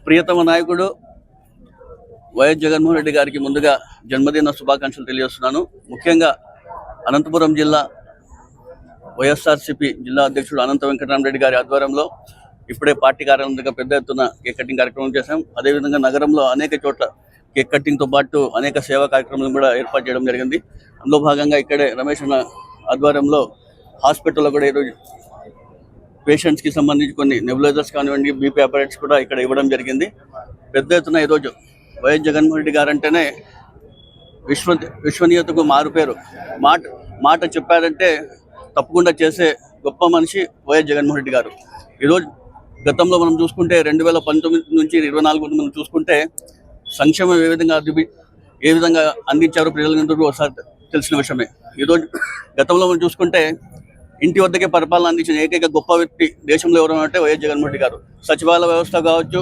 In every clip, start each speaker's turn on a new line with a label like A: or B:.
A: ప్రియతమ నాయకుడు వైఎస్ జగన్మోహన్ రెడ్డి గారికి ముందుగా జన్మదిన శుభాకాంక్షలు తెలియజేస్తున్నాను. ముఖ్యంగా అనంతపురం జిల్లా వైఎస్ఆర్సీపీ జిల్లా అధ్యక్షుడు అనంత వెంకటరామరెడ్డి గారి ఆధ్వర్యంలో ఇప్పుడే పార్టీ కార్యాలయం దగ్గర పెద్ద ఎత్తున కేక్ కటింగ్ కార్యక్రమం చేశాం. అదేవిధంగా నగరంలో అనేక చోట్ల కేక్ కటింగ్తో పాటు అనేక సేవా కార్యక్రమాలు కూడా ఏర్పాటు చేయడం జరిగింది. అందులో భాగంగా ఇక్కడే రమేష్ అన్న ఆధ్వర్యంలో హాస్పిటల్లో కూడా ఈరోజు పేషెంట్స్కి సంబంధించి కొన్ని నెబులైజర్స్ కానివ్వండి, బీపీ అపారేట్స్ కూడా ఇక్కడ ఇవ్వడం జరిగింది. పెద్ద ఎత్తున ఈరోజు వైఎస్ జగన్మోహన్ రెడ్డి గారు అంటేనే విశ్వనీయతకు మారుపేరు. మాట చెప్పారంటే తప్పకుండా చేసే గొప్ప మనిషి వైఎస్ జగన్మోహన్ రెడ్డి గారు. ఈరోజు గతంలో మనం చూసుకుంటే 2019 నుంచి 24 మనం చూసుకుంటే సంక్షేమం ఏ విధంగా అందించారో ప్రజలందరూ ఒకసారి తెలిసిన విషయమే. ఈరోజు గతంలో మనం చూసుకుంటే ఇంటి వద్దకే పరిపాలన అందించిన ఏకైక గొప్ప వ్యక్తి దేశంలో ఎవరు అంటే వైఎస్ జగన్మోహన్ రెడ్డి గారు. సచివాలయ వ్యవస్థ కావచ్చు,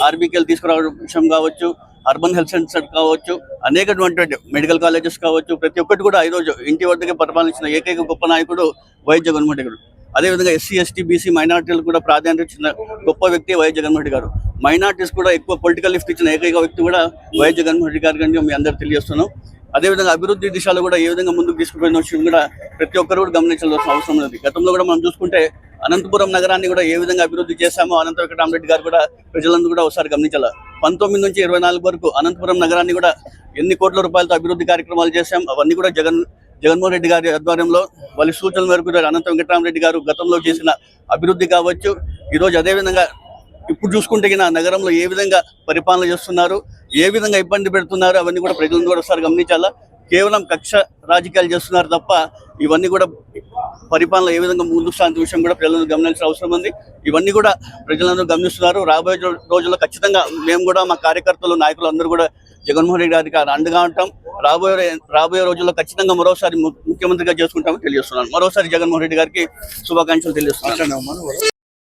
A: ఆర్బీకేలు తీసుకురావడం విషయం కావచ్చు, అర్బన్ హెల్త్ సెంటర్ కావచ్చు, అనేకటువంటి మెడికల్ కాలేజెస్ కావచ్చు, ప్రతి ఒక్కటి కూడా ఈరోజు ఇంటి వద్దకే పరిపాలించిన ఏకైక గొప్ప నాయకుడు వైఎస్ జగన్మోహన్ రెడ్డి గారు. అదేవిధంగా ఎస్సీ, ఎస్టీ, బీసీ మైనార్టీలు కూడా ప్రాధాన్యత ఇచ్చిన గొప్ప వ్యక్తి వైఎస్ జగన్మోహన్ రెడ్డి గారు. మైనార్టీస్ కూడా ఎక్కువ పొలిటికల్ లిఫ్ట్ ఇచ్చిన ఏకైక వ్యక్తి కూడా వైఎస్ జగన్మోహన్ రెడ్డి గారు అని మీ అందరూ తెలియజేస్తున్నాం. అదేవిధంగా అభివృద్ధి దిశలో కూడా ఏ విధంగా ముందుకు తీసుకుపోయిన విషయం కూడా ప్రతి ఒక్కరు కూడా గమనించాల్సిన అవసరం ఉంది. గతంలో కూడా మనం చూసుకుంటే అనంతపురం నగరాన్ని కూడా ఏ విధంగా అభివృద్ధి చేశామో అనంత వెంకటరామరెడ్డి గారు కూడా ప్రజలందరూ కూడా ఒకసారి గమనించాలి. 19 నుంచి 24 వరకు అనంతపురం నగరాన్ని కూడా ఎన్ని కోట్ల రూపాయలతో అభివృద్ధి కార్యక్రమాలు చేశాం. అవన్నీ కూడా జగన్మోహన్ రెడ్డి గారి ఆధ్వర్యంలో వాళ్ళ సూచనల మేరకు అనంత వెంకటరామరెడ్డి గారు గతంలో చేసిన అభివృద్ధి కావచ్చు. ఈరోజు అదేవిధంగా ఇప్పుడు చూసుకుంటే నగరంలో ఏ విధంగా పరిపాలన చేస్తున్నారు, ఏ విధంగా ఇబ్బంది పెడుతున్నారు, అవన్నీ కూడా ప్రజలను కూడా ఒకసారి గమనించాలా. కేవలం కక్ష రాజకీయాలు చేస్తున్నారు తప్ప ఇవన్నీ కూడా పరిపాలన ఏ విధంగా ముందుకు సాగే విషయం కూడా ప్రజలను గమనించాల్సిన అవసరం ఉంది. ఇవన్నీ కూడా ప్రజలందరూ గమనిస్తున్నారు. రాబోయే రోజుల్లో ఖచ్చితంగా మేము కూడా మా కార్యకర్తలు, నాయకులు అందరూ కూడా జగన్మోహన్ రెడ్డి గారికి అండగా ఉంటాం. రాబోయే రోజుల్లో ఖచ్చితంగా మరోసారి ముఖ్యమంత్రిగా చేసుకుంటామని తెలియజేస్తున్నాను. మరోసారి జగన్మోహన్ రెడ్డి గారికి శుభాకాంక్షలు తెలియజేస్తున్నాను.